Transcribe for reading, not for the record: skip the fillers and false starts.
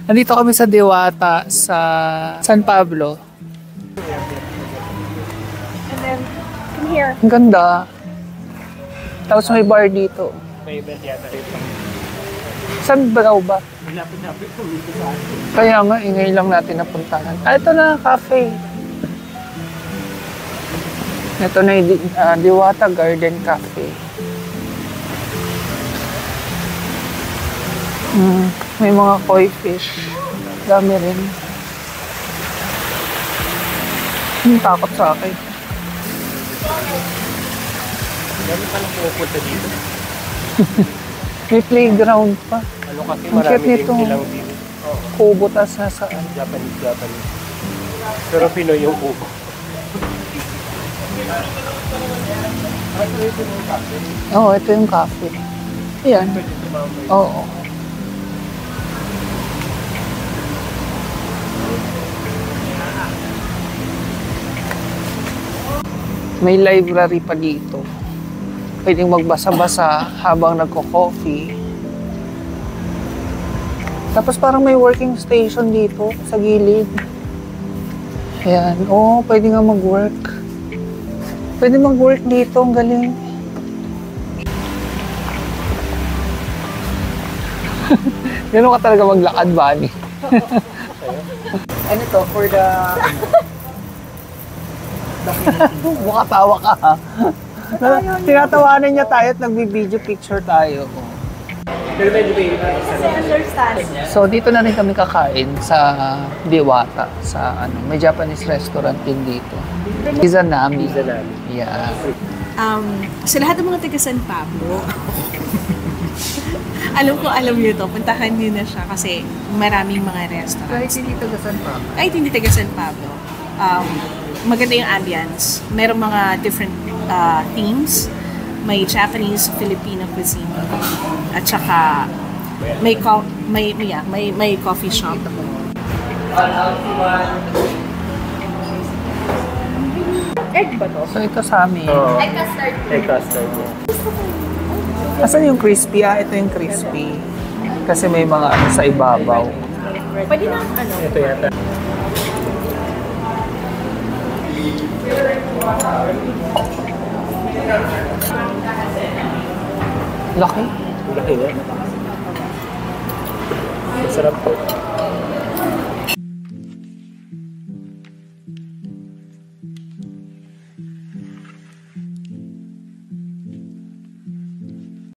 Nandito kami sa Diwata sa San Pablo. And then, come here. Ang ganda. Tapos may bar dito. May event yata rito. Saan ba ba? Malapit-lapit kami dito sa atin. Kaya nga, ngayon lang natin napuntahan. Ito na, cafe. Ito na yung Diwata Garden Cafe. May mga koi fish. Dami rin. Takot sa akin. Dami pa lang pumupunta dito. May playground pa. Ano kasi Ang marami cute din nito. silang dito. Kubo tas nasaan. Japanese. Pero Pinoy yung kubo. Oo, ito yung cafe. Ayan. Oo. May library pa dito. Pwedeng magbasa-basa habang nagko-coffee. Tapos parang may working station dito sa gilid. Ayan. Oo, pwede nga mag-work. Pwede mag-work dito. Ang galing. Ganun ka talaga maglakad, Bunny. Ano to? For the... Mukatawa ka, ha? Tinatawanan niya tayo at nagbi-video picture tayo. Pero medyo may So, dito na rin kami kakain sa Diwata. Sa may Japanese restaurant din dito. Izanami. Yeah. Sa lahat ng mga taga San Pablo, alam niyo to, puntahan niyo na siya kasi maraming mga restaurants. Kahit hindi taga San Pablo. Kahit hindi taga San Pablo. Maganda yung ambience. Merong mga different themes. May Japanese, Filipino cuisine. At saka may coffee shop. Egg ba to? So, ito sa amin. Egg custard. Egg custard. Asan yung crispy? Ito yung crispy. Kasi may mga sa ibabaw. Pwede na Ito yata. Laki. Laki yan. Masarap po.